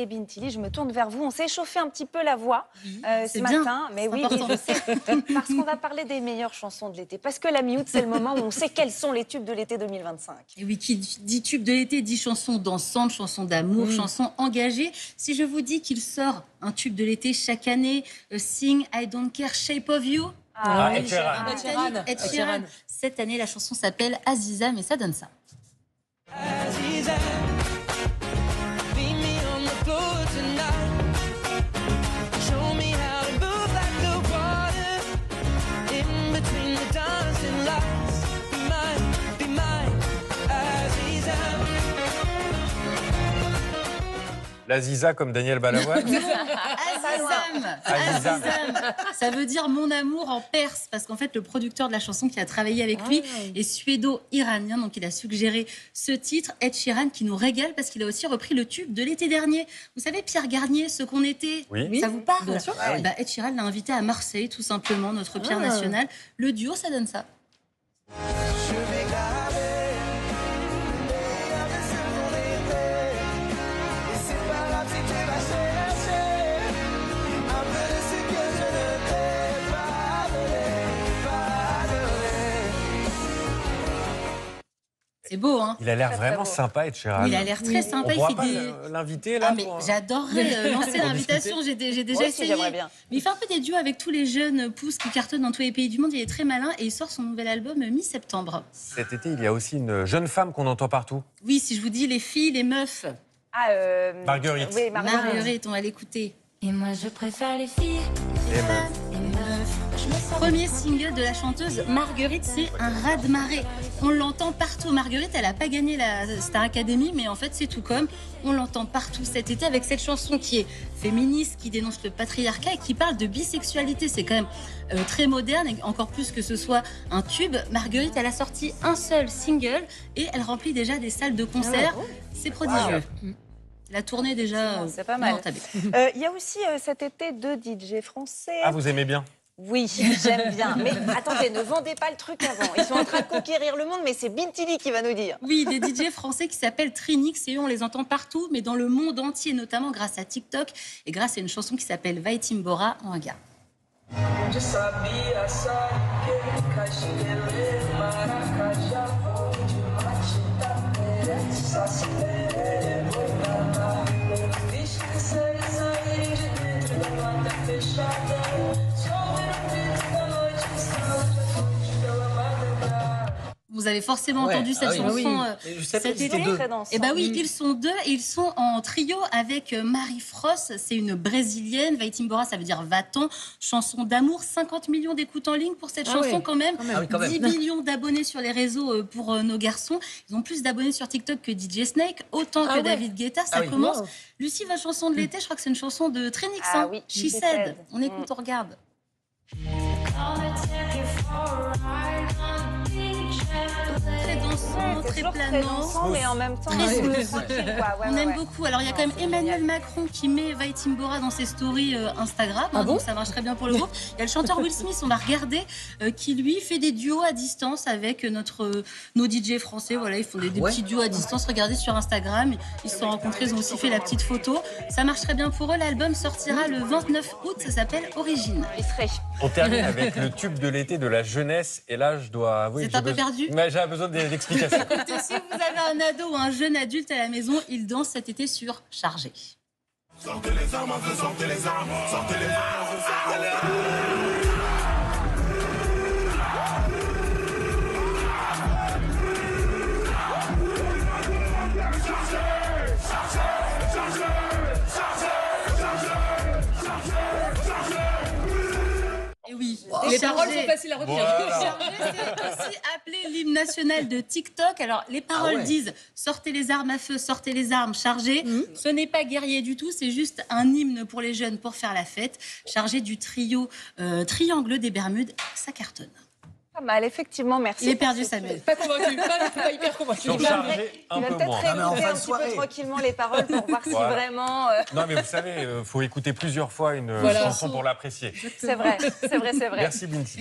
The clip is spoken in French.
et Bintili, je me tourne vers vous. On s'est échauffé un petit peu la voix ce bien. matin. Mais oui, je sais. Parce qu'on va parler des meilleures chansons de l'été. Parce que la mi-août, c'est le moment où on sait quels sont les tubes de l'été 2025. Et oui, qui dit tube de l'été, dit chansons dansantes, chansons d'amour, chansons engagées. Si je vous dis qu'il sort un tube de l'été chaque année, Sing, I Don't Care, Shape of You. Ed Sheeran. Ed Sheeran. Cette année, la chanson s'appelle Aziza, mais ça donne ça. Aziza, meet me on the floor tonight. Show me how to move like the water in between the dancing lights. Be mine, Aziza. L'Aziza comme Daniel Balavoine. Azizam. Ça veut dire mon amour en perse, parce qu'en fait, le producteur de la chanson qui a travaillé avec lui est suédo-iranien, donc il a suggéré ce titre, Ed Sheeran, qui nous régale parce qu'il a aussi repris le tube de l'été dernier. Vous savez, Pierre Garnier, Ce qu'on était, ça vous parle? Bien sûr. Ed Sheeran l'a invité à Marseille, tout simplement, notre Pierre national. Le duo, ça donne ça. Je vais garder ce qu'on était. Et c'est pas grave si tu vas chercher un peu de ce que je ne t'ai pas donné. C'est beau, hein? Il a l'air Très, vraiment très beau. sympa, Ed Sheeran. Il a l'air très sympa. On Il pourra fait pas des... l'inviter là mais j'adorerais lancer l'invitation. J'ai déjà Moi aussi, essayé. j'aimerais bien. Mais il fait un peu des duos avec tous les jeunes pousses qui cartonnent dans tous les pays du monde. Il est très malin et il sort son nouvel album mi-septembre. Cet été, il y a aussi une jeune femme qu'on entend partout. Oui, si je vous dis les filles, les meufs. Marguerite. Oui, Marguerite, on va l'écouter. Et moi je préfère les filles, Les meufs. les meufs. Je me sens Premier single de la chanteuse Marguerite, c'est un raz-de-marée. On l'entend partout. Marguerite, elle n'a pas gagné la Star Academy, mais en fait, c'est tout comme. On l'entend partout cet été avec cette chanson qui est féministe, qui dénonce le patriarcat et qui parle de bisexualité. C'est quand même très moderne et encore plus que ce soit un tube. Marguerite, elle a sorti un seul single et elle remplit déjà des salles de concert. C'est prodigieux. La tournée déjà c'est pas mal. entamée. Il y a aussi cet été deux DJ français. Ah, vous aimez bien? Oui, j'aime bien. Mais attendez, ne vendez pas le truc avant. Ils sont en train de conquérir le monde, mais c'est Bintili qui va nous dire. Oui, des DJ français qui s'appellent Trinix et eux, on les entend partout, mais dans le monde entier, notamment grâce à TikTok et grâce à une chanson qui s'appelle Vai Timbora en Aga. Onde sabia sair, caixinheiro, maracajá, onde matita, merece saciar, boiada. Bicho que saírem de dentro da porta fechada, só ver o grito da noite que salta pela madrugada. Vous avez forcément entendu cette chanson cet été. Très dansant. Eh ben oui, ils sont deux et ils sont en trio avec Marie Frost, c'est une brésilienne. Vai Timbora, ça veut dire va-t'en. Chanson d'amour, 50 millions d'écoutes en ligne pour cette chanson quand même. 10 millions d'abonnés sur les réseaux pour nos garçons. Ils ont plus d'abonnés sur TikTok que DJ Snake, autant que David Guetta. Ça commence. Lucie, votre chanson de l'été, je crois que c'est une chanson de Trinix. Ah oui, She Said. On écoute, on regarde. Très dansant, C'est très toujours très planant. dansant, mais en même temps, Très smooth. tranquille, quoi. Ouais, On ouais, aime ouais. beaucoup. Alors, il y a quand même Emmanuel Macron qui met Vai Timbora dans ses stories Instagram. Donc, ça marche très bien pour le groupe. Il y a le chanteur Will Smith, on va regarder, qui lui fait des duos à distance avec nos DJ français. Voilà, ils font des petits duos à distance. Regardez sur Instagram. Ils se sont rencontrés, ils ont aussi fait la petite photo. Ça marche très bien pour eux. L'album sortira le 29 août. Ça s'appelle Origine. Il serait. On termine avec le tube de l'été de la jeunesse. Et là, je dois avouer C'est que un peu perdu. Mais j'ai besoin d'explications. Écoutez, si vous avez un ado ou un jeune adulte à la maison, il danse cet été sur Chargé. Sortez les armes, sortez les armes, sortez les armes, sortez les armes. Et oui, Les paroles sont faciles à retenir. Voilà. Chargé, c'est aussi appelé l'hymne national de TikTok. Alors, les paroles disent « Sortez les armes à feu, sortez les armes, chargées ». Ce n'est pas guerrier du tout, c'est juste un hymne pour les jeunes pour faire la fête. Chargé du trio Triangle des Bermudes, ça cartonne. Pas mal, effectivement, merci. Il est perdu, Samuel. Pas convaincu, pas hyper convaincu. Sur Chargé, un Il va peu peut-être moins. réécouter un petit peu tranquillement les paroles pour voir si Voilà. vraiment... Non, mais vous savez, il faut écouter plusieurs fois une chanson pour l'apprécier. C'est vrai, c'est vrai, c'est vrai. Merci, Binti.